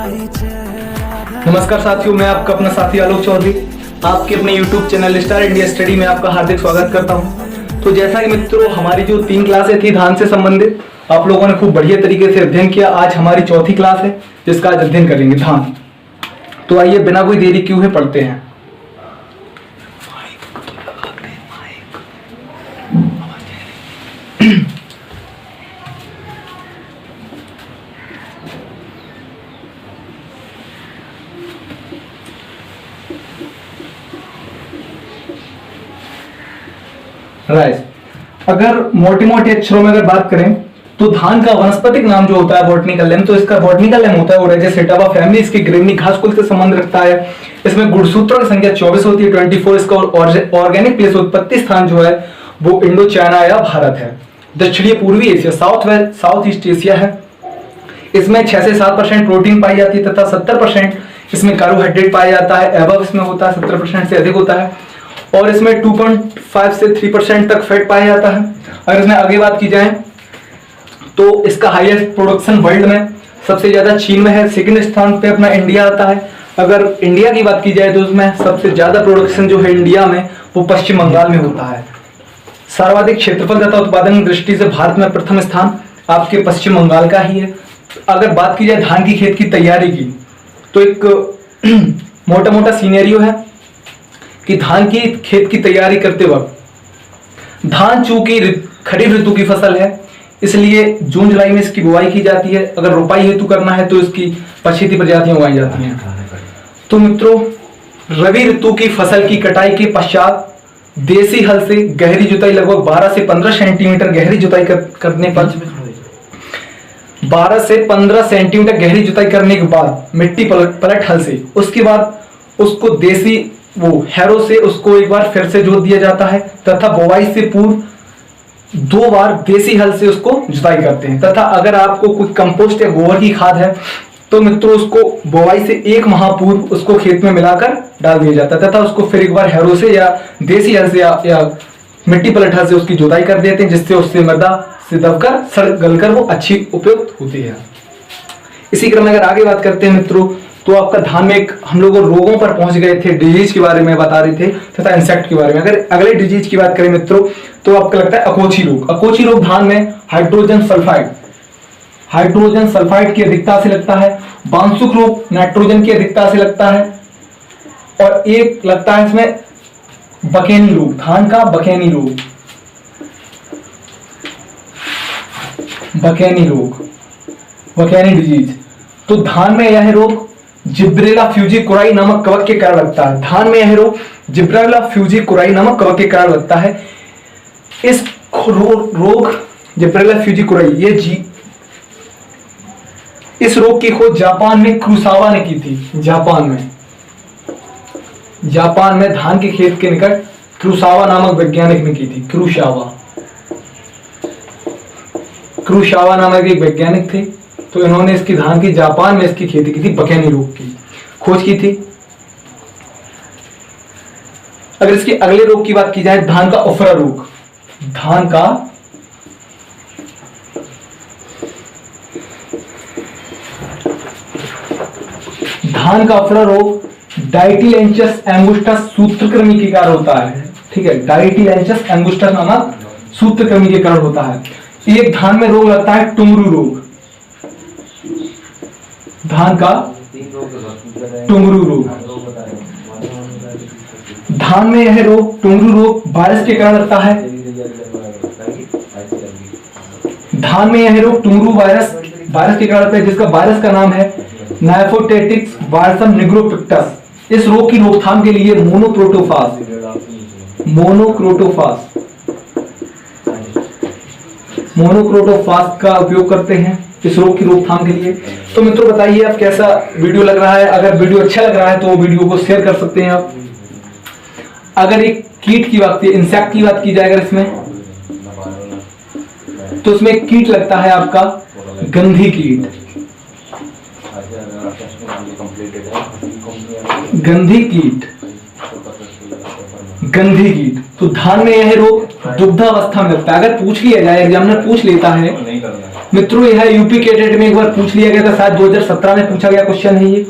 नमस्कार साथियों, मैं आपका अपना साथी आलोक चौधरी आपके अपने YouTube channel star India study में आपका हार्दिक स्वागत करता हूं। तो जैसा कि मित्रों, हमारी जो 3 क्लासें थी धान से संबंधित, आप लोगों ने खूब बढ़िया तरीके से अध्ययन किया। आज हमारी चौथी क्लास है जिसका आज अध्ययन करेंगे धान। तो आइए बिना कोई देरी किए हुए पढ़ते हैं। अगर मोटे मोटे अक्षरों में अगर बात करें तो धान का वनस्पतिक नाम जो होता है बॉटनिकल नेम, तो इसका बॉटनिकल नेम होता है ओरेजेसेटावा फैमिली। इसकी ग्रेवनी घास कुल से संबंध रखता है। इसमें गुणसूत्रों की संख्या 24 होती है, 24। इसका ऑर्गेनिक प्लेस उत्पत्ति स्थान जो है वो इंडो चाइना या भारत है। दक्षिणी पूर्वी एशिया साउथ ईस्ट एशिया है। इसमें 6 से 7% प्रोटीन पाई जाती है तथा 70% इसमें कार्बोहाइड्रेट पाया जाता है। एबव इसमें होता है 70% से अधिक होता है। और इसमें 2.5 से 3% तक फैट पाया जाता है। अगर इसमें आगे बात की जाए तो इसका हाईएस्ट प्रोडक्शन वर्ल्ड में सबसे ज्यादा चीन में है। सेकंड स्थान पे अपना इंडिया आता है। अगर इंडिया की बात की जाए तो उसमें सबसे ज्यादा प्रोडक्शन जो है इंडिया में वो पश्चिम बंगाल में होता है। सर्वाधिक क्षेत्रफल तथा उत्पादन की दृष्टि से भारत में प्रथम स्थान आपके पश्चिम बंगाल का ही है। अगर बात की जाए धान की खेत की तैयारी की तो एक मोटा मोटा सीनेरियो है कि धान की खेत की तैयारी करते वक्त धान चूंकि खरीफ ऋतु की फसल है इसलिए जून जुलाई में इसकी बुआई की जाती है। अगर रोपाई हेतु करना है तो इसकी पछेती प्रजातियां उगाई जाती हैं। तो मित्रों, रबी ऋतु की फसल की कटाई के पश्चात देसी हल से गहरी जुताई लगभग 12 से 15 सेंटीमीटर गहरी जुताई करने पर 12 से 15 सेंटीमीटर गहरी जुताई करने के बाद मिट्टी पलट हल से, उसके बाद उसको देसी हैरो से उसको एक बार फिर से जोत दिया जाता है तथा बुआई से पूर्व 2 बार देसी हल से उसको जुताई करते हैं। तथा अगर आपको कोई कंपोस्ट या गोबर की खाद है तो मित्रों उसको बुआई से 1 माह पूर्व उसको खेत में मिलाकर डाल दिया जाता है तथा उसको फिर एक बार हैरो से या देसी हल से या मिट्टी पलट हल से उसकी जुताई कर देते हैं, जिससे उससे मृदा से दबकर सड़ गलकर वो अच्छी उपयुक्त होती है। इसी क्रम में अगर आगे बात करते हैं मित्रों तो आपका धान में एक हम लोग रोगों पर पहुंच गए थे, डिजीज के बारे में बता रहे थे तथा इंसेक्ट के बारे में। अगर अगले डिजीज की बात करें मित्रों तो आपको लगता है अकोची रोग। अकोची रोग धान में हाइड्रोजन सल्फाइड की अधिकता से लगता है। बांसुक रोग नाइट्रोजन की अधिकता से लगता है। और एक लगता है इसमें बकेनी रोग, धान का बकेनी डिजीज। तो धान में यह रोग जिब्रेला फ्यूजिकुराई नामक कवक के कारण लगता है। धान में यह रोग जिब्रेला फ्यूजिकुराई नामक कवक के कारण लगता है। इस रोग जिब्रेला फ्यूजिकुराई इस रोग की खोज जापान में क्रुसावा ने की थी। जापान में धान के खेत के निकट क्रुसावा नामक वैज्ञानिक ने की थी। क्रुसावा नामक एक वैज्ञानिक थे, तो इन्होंने इसकी धान की जापान में इसकी खेती की थी, बकेनी रोग की खोज की थी। अगर इसके अगले रोग की बात की जाए धान का उफरा रोग। धान का उफरा रोग डाइटिलेंचस एंगुस्टस सूत्रकृमि के कारण होता है। ठीक है, डाइटिलेंचस एंगुस्टस नामक सूत्रकृमि के कारण होता है। एक धान में रोग लगता है टुंगरू रोग। धान का टुंगरू रोग, धान में यह रोग टुंगरू रोग वायरस के कारण लगता है। धान में यह रोग टुंगरू वायरस के कारण लगता है, जिसका वायरस का नाम है नाइफोटेटिक्स वायरसम निग्रोपिक्टस। इस रोग की रोकथाम के लिए मोनोक्रोटोफास का उपयोग करते हैं इस रोग की रोकथाम के लिए। तो मित्रों बताइए आप कैसा वीडियो लग रहा है। अगर वीडियो अच्छा लग रहा है तो वीडियो को शेयर कर सकते हैं आप। अगर एक कीट की बात की, इंसेक्ट की बात की जाए अगर इसमें, तो इसमें एक कीट लगता है आपका गंधी कीट। गंधी कीट तो धान में यह रोग दुग्धावस्था में लगता है। अगर पूछ लिया जाए, एग्जामिनर पूछ लेता है मित्रों, यह यूपी कैडेट में एक बार पूछ लिया गया था, शायद 2017 में पूछा गया क्वेश्चन है ये,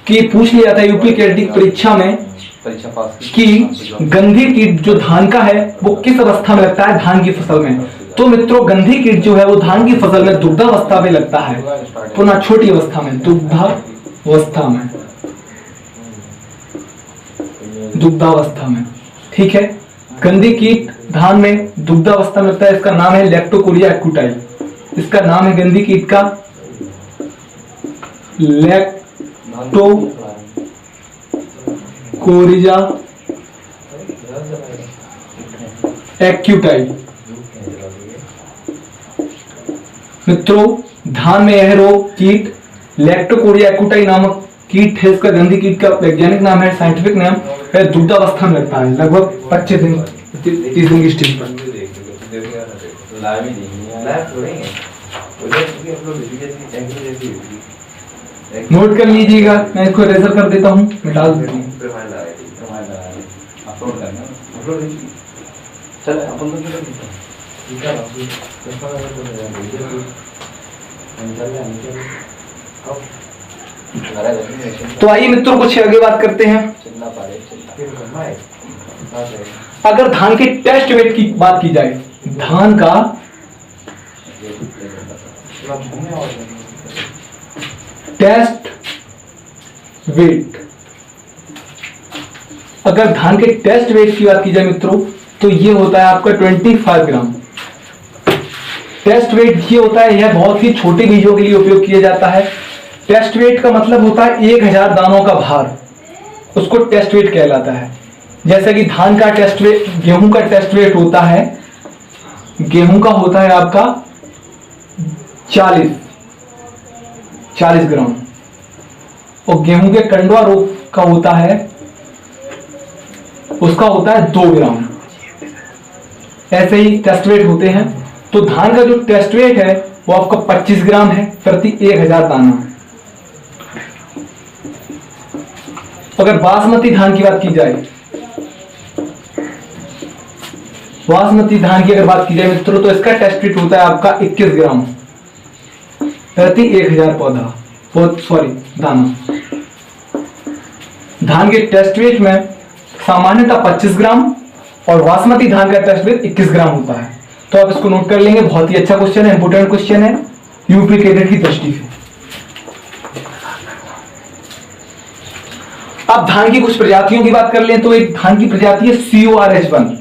कि पूछ लिया था यूपी कैडेट परीक्षा में कि गंधी कीट जो धान का है वो किस अवस्था में लगता है धान की फसल में। तो मित्रों गंधी कीट जो है वो धान की फसल में दुग्धावस्था में लगता है, पुनः छोटी अवस्था में, दुग्धावस्था में, दुग्धावस्था में। ठीक है, गंधी कीट धान में दुग्धावस्था में लगता है। इसका नाम है लैक्टोकोरिया एक्यूटाई। इसका नाम है गंधी कीट का लैक्टोकोरिया एक्यूटाई। मित्रों धान में यह रोग कीट लैक्टोकोरिया एक्यूटाई नामक कीट है। इसका गंधी कीट का वैज्ञानिक नाम है, साइंटिफिक नाम है, दुग्धावस्था में लगता है, लगभग 25 दिन 30 दिन की स्टेज पर। नोट कर लीजिएगा, मैं इसको इरेजर कर देता हूँ, मिटा देता हूँ। तो आइए मित्रों कुछ आगे बात करते हैं। अगर धान के टेस्ट वेट की बात की जाए, धान का टेस्ट वेट, अगर धान के टेस्ट वेट की बात की जाए मित्रों, तो ये होता है आपका 25 ग्राम। टेस्ट वेट ये होता है, यह बहुत ही छोटे बीजों के लिए उपयोग किया जाता है। टेस्ट वेट का मतलब होता है 1000 दानों का भार, उसको टेस्ट वेट कहलाता है। जैसे कि धान का टेस्ट वेट, गेहूं का टेस्ट वेट होता है, गेहूं का होता है आपका 40 ग्राम, और गेहूं के कंडवा रोग का होता है, उसका होता है 2 ग्राम। ऐसे ही टेस्ट वेट होते हैं। तो धान का जो टेस्ट वेट है वो आपका 25 ग्राम है प्रति 1000 दाना। अगर बासमती धान की बात की जाए, बासमती धान की अगर बात की जाए मित्रों, तो इसका टेस्ट वेट होता है आपका 21 ग्राम प्रति 1000 पौधा, सॉरी दाना। धान के टेस्ट वेट में सामान्यतः 25 ग्राम और बासमती धान का टेस्ट वेट 21 ग्राम होता है। तो आप इसको नोट कर लेंगे, बहुत ही अच्छा क्वेश्चन है, इंपोर्टेंट क्वेश्चन है यूपी कैडेट की दृष्टि से। अब धान की कुछ प्रजातियों की बात कर लें, तो एक धान की प्रजाति है CORH1।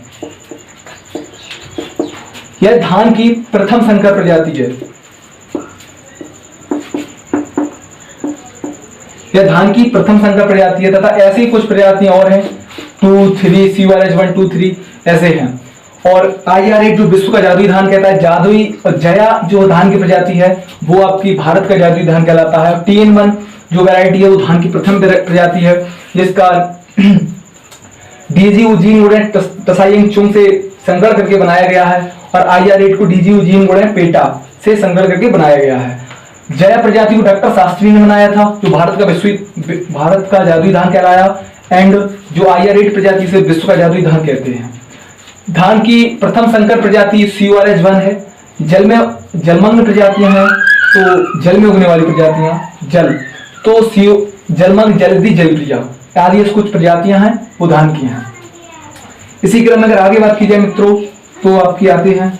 यह धान की प्रथम संकर प्रजाति है। यह धान की प्रथम संकर प्रजाति है, तथा ऐसी कुछ प्रजातियां और हैं 2, 3, CORH1, 2, 3 ऐसे हैं। और IR8 जो विश्व का जादुई धान कहता है, जादुई जया जो धान की प्रजाति है वो आपकी भारत का जादुई धान कहलाता है। TN1 जो वैरायटी है वो धान की प्रथम प्रजाति है, जिसका DG जीन तसाइंग चुंग से संकर करके बनाया गया है, और IR8 को DG जीन पेटा से संकर करके बनाया गया है। जया प्रजाति को डॉक्टर शास्त्री ने बनाया था, जो भारत का जादुई धान कहलाया, एंड जो IR8 प्रजाति से विश्व का जादुई धान कहते हैं। धान की प्रथम संकर प्रजाति CORH1 है। जलमग्न प्रजातियां हैं, तो जल में उगने वाली प्रजातियां, जल तो जलमग्न, जलदी, जलप्रिया आदि कुछ प्रजातियां हैं वो धान की हैं। इसी क्रम में अगर आगे बात की जाए मित्रों, तो आपकी आते हैं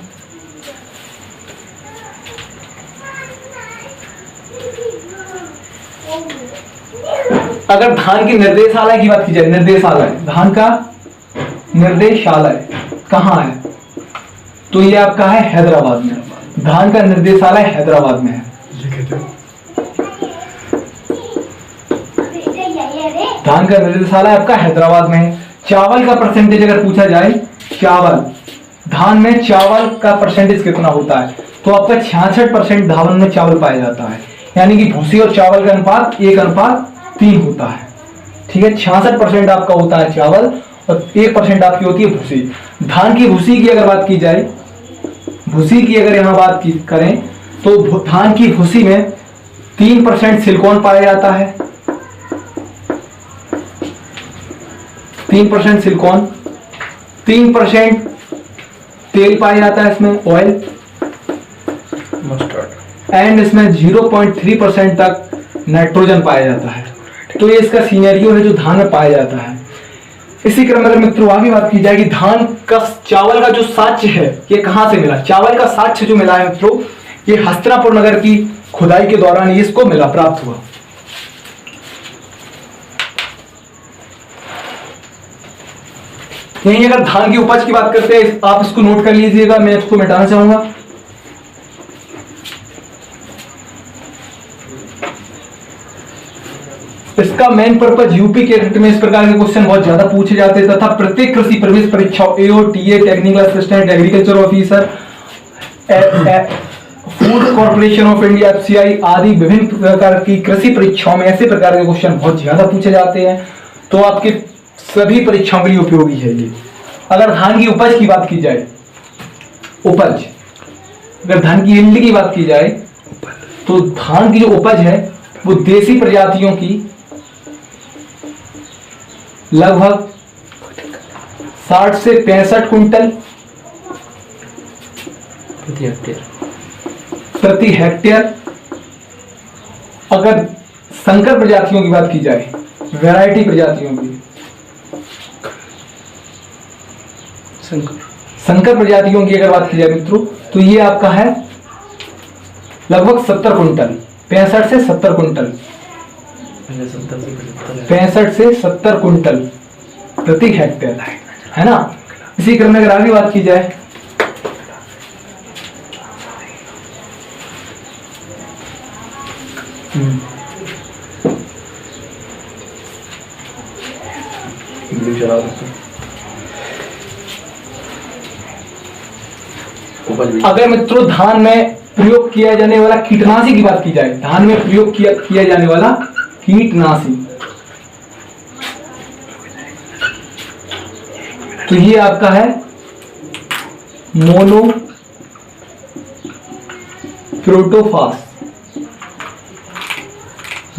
अगर धान की निर्देशालय की बात की जाए, निर्देशालय, धान का निर्देशालय कहाँ है, तो ये आपका है हैदराबाद में। धान का निर्देशालय हैदराबाद में है। धान का निर्देशालय आपका हैदराबाद में है। चावल का परसेंटेज अगर पूछा जाए, चावल, धान में चावल का परसेंटेज कितना होता है, तो आपका 66% धान में चावल पाया जाता है। यानी कि भूसी और चावल का अनुपात 1:3 होता है। ठीक है, 66% आपका होता है चावल और 1% आपकी होती है भूसी। धान की भूसी की अगर बात की जाए, भूसी की अगर यहाँ बात की करें, तो धान की भूसी में 3% सिलिकॉन पाया जाता है, 3% सिलिकॉन, 3% तेल पाया जाता है इसमें, ऑयल, मस्टर्ड, एंड इसमें 0.3% तक नाइट्रोजन पाया जाता है। तो ये इसका सीनेरियो है जो धान में पाया जाता है। इसी क्रम में अगर मित्रों आगे बात की जाए कि धान का, चावल का जो साक्ष्य है ये कहां से मिला, चावल का साक्ष्य जो मिला है मित्रों, ये हस्तिनापुर नगर की खुदाई के दौरान ये इसको मिला, प्राप्त हुआ। यहीं अगर धान की उपज की बात करते हैं, आप इसको नोट कर लीजिएगा, मैं इसको मिटाना चाहूंगा। इसका मेन पर्पज यूपी के रिट में इस प्रकार के क्वेश्चन बहुत ज्यादा पूछे जाते हैं तथा प्रत्येक कृषि प्रवेश परीक्षाओं, AOTA, technical assistant, agriculture officer, food corporation of India, FCI आदि विभिन्न प्रकार की कृषि परीक्षाओं में ऐसे प्रकार के क्वेश्चन बहुत ज्यादा पूछे जाते हैं। तो आपके सभी परीक्षाओं के लिए उपयोगी है ये। अगर धान की उपज की बात की जाए, उपज, अगर धान की यील्ड की बात की जाए तो धान की जो उपज है वो देसी प्रजातियों की लगभग 60 से 65 कुंटल प्रति हेक्टेयर। अगर संकर प्रजातियों की बात की जाए, वैरायटी प्रजातियों की, संकर प्रजातियों की अगर बात की जाए मित्रों, तो ये आपका है लगभग 70 कुंटल, 65 से 70 कुंटल, 65 से 70 कुंटल प्रति हेक्टेयर, है ना। इसी क्रम में अगर आगे बात की जाए, अगर मित्रों धान में प्रयोग किया जाने वाला कीटनाशी की बात की जाए, धान में प्रयोग किया जाने वाला कीटनाशी, तो ये आपका है मोनो क्रोटोफास।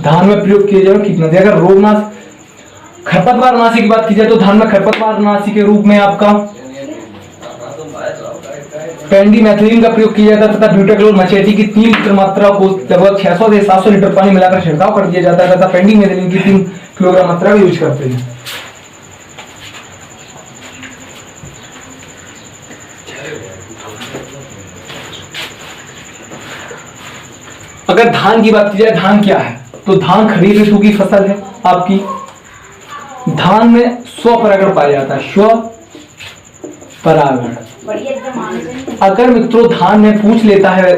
धान में प्रयोग किए जाए कीटनाशी। अगर रोगनाश, खरपतवार नाशी की बात की जाए तो धान में खरपतवार नाशी के रूप में आपका पेंडीमेथिलीन का प्रयोग किया जाता है तथा ब्यूटाक्लोर मचेटी की 3 लीटर मात्रा को लगभग 600 से 700 लीटर पानी मिलाकर छिड़काव कर दिया जाता है तथा पेंडीमेथिलीन की 3 किलोग्राम मात्रा का यूज करते हैं। अगर धान की बात की जाए, धान क्या है, तो धान खरीफ ऋतु की फसल है आपकी। धान में स्वपरागण पाया जाता है, स्वपरागण। अगर मित्रों धान में पूछ लेता है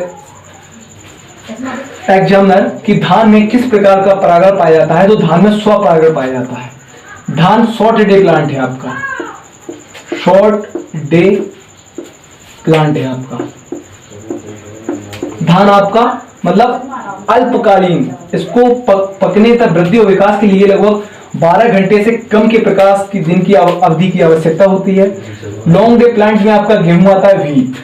एग्जामिनर कि धान में किस प्रकार का परागण पाया जाता है, तो धान में स्वपरागण पाया जाता है। धान शॉर्ट डे प्लांट है आपका, शॉर्ट डे प्लांट है आपका। धान आपका मतलब अल्पकालीन, इसको पकने तक वृद्धि और विकास के लिए लगभग 12 घंटे से कम के प्रकाश की दिन की अवधि की आवश्यकता होती है। लॉन्ग डे प्लांट में आपका गेहूं आता है, व्हीट।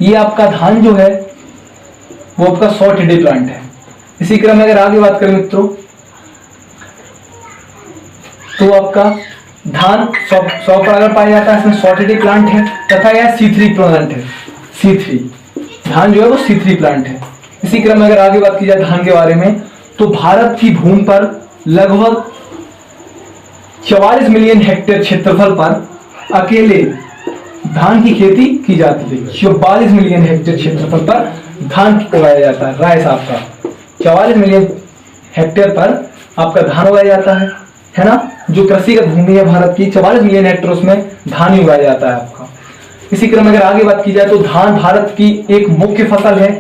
ये आपका धान जो है वो आपका शॉर्ट डे प्लांट है। इसी क्रम में अगर आगे बात करें मित्रों, तो आपका धान स्वपरागण पाया जाता है, इसमें शॉर्ट डे प्लांट है तथा यह C3 प्लांट है। C3 धान जो है वो C3 प्लांट है। इसी क्रम में अगर आगे बात की जाए धान के बारे में, तो भारत की भूमि पर लगभग 44 मिलियन हेक्टेयर क्षेत्रफल पर अकेले धान की खेती की जाती है। 44 मिलियन हेक्टेयर क्षेत्रफल पर धान उगाया जाता है। राय साहब का 44 मिलियन हेक्टेयर पर आपका धान उगाया जाता है ना। जो कृषि का भूमि है भारत की 44 मिलियन हेक्टेयर, उसमें धान ही उगाया जाता है आपका। इसी क्रम में अगर आगे बात की जाए तो धान भारत की एक मुख्य फसल है,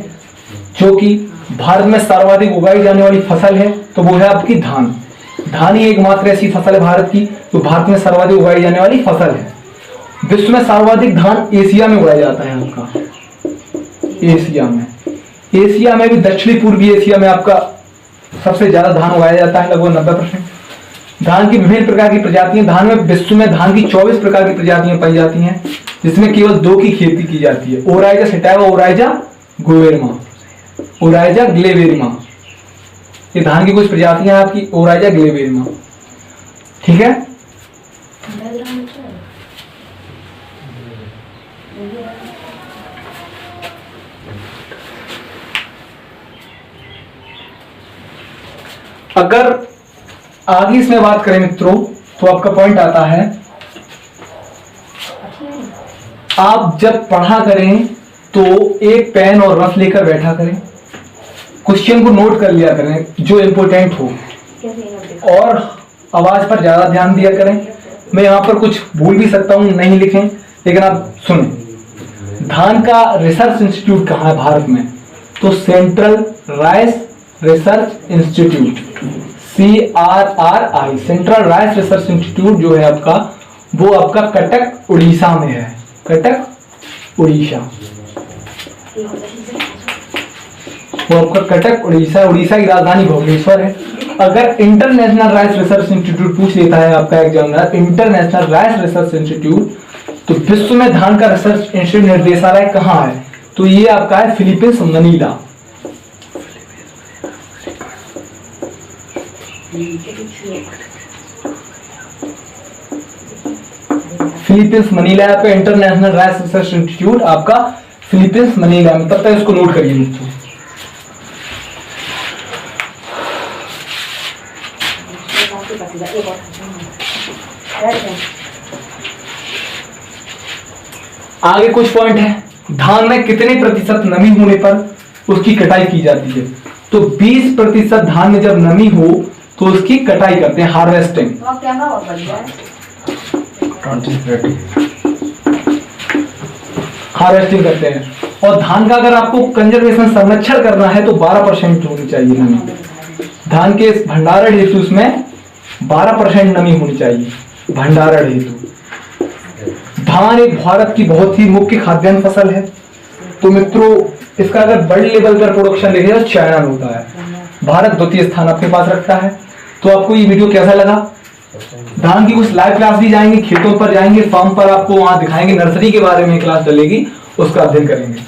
जो कि भारत में सर्वाधिक उगाई जाने वाली फसल है, तो वो है आपकी धान। धान ही एकमात्र ऐसी फसल है भारत की जो भारत में सर्वाधिक उगाई जाने वाली फसल है। विश्व में सर्वाधिक धान एशिया में उगाया जाता है आपका, एशिया में भी दक्षिणी पूर्वी एशिया में आपका सबसे ज्यादा धान उगाया जाता है, लगभग 90%। धान की विभिन्न प्रकार की प्रजातियां, धान में विश्व में धान की 24 प्रकार की प्रजातियां पाई जाती हैं, जिसमें केवल 2 की खेती की जाती है, ओराइजा सटाइवा, ओराइजा ग्लेवेरिमा, ओराइजा ग्लेवेरिमा। ये धान की कुछ प्रजातियां हैं आपकी, ओराइजा ग्लेवेरिमा, ठीक है। अगर आगे इसमें बात करें मित्रों, तो आपका पॉइंट आता है, आप जब पढ़ा करें तो एक पेन और रफ लेकर बैठा करें, क्वेश्चन को नोट कर लिया करें जो इंपॉर्टेंट हो, और आवाज पर ज्यादा ध्यान दिया करें। मैं यहाँ पर कुछ भूल भी सकता हूँ, नहीं लिखें, लेकिन आप सुने। धान का रिसर्च इंस्टीट्यूट कहाँ है भारत में? तो central rice research institute, CRRI, central rice research institute जो है आपका, वो आपका कटक उड़ीसा में है। कटक उड़ीसा, वो आपका कटक उड़ीसा, उड़ीसा की राजधानी भुवनेश्वर है। अगर इंटरनेशनल राइस रिसर्च इंस्टीट्यूट पूछ लेता है आपका examiner, international rice research institute, तो विश्व में धान का रिसर्च इंस्टीट्यूट निर्देशालय कहाँ है? तो ये आपका है फिलीपींस, मनीला। फिलीपींस मनीला है आपका इंटरनेशनल राइस रिसर्च इंस्टीट्यूट, आपका फिलीपींस मनीला में। तब तक इसको नोट करिए मित्रों। आगे कुछ पॉइंट है, धान में कितने प्रतिशत नमी होने पर उसकी कटाई की जाती है? तो 20% धान में जब नमी हो तो उसकी कटाई करते हैं, हार्वेस्टिंग। हार्वेस्टिंग करते हैं। और धान का अगर आपको कंजर्वेशन, संरक्षण करना है तो 12% होनी चाहिए नमी। धान के भंडारण हेतु इसमें 12% नमी होनी चाहिए, भंडारण हेतु। धान एक भारत की बहुत ही मुख्य खाद्यान्न फसल है। तो मित्रों, इसका अगर बड़े लेवल पर प्रोडक्शन देखें तो चाइना में होता है, भारत द्वितीय स्थान अपने पास रखता है। तो आपको ये वीडियो कैसा लगा? धान की कुछ लाइव क्लास भी जाएंगे, खेतों पर जाएंगे, फार्म पर आपको वहां दिखाएंगे, नर्सरी के बारे में क्लास चलेगी, उसका अध्ययन करेंगे।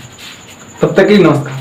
तब तक के लिए नमस्कार।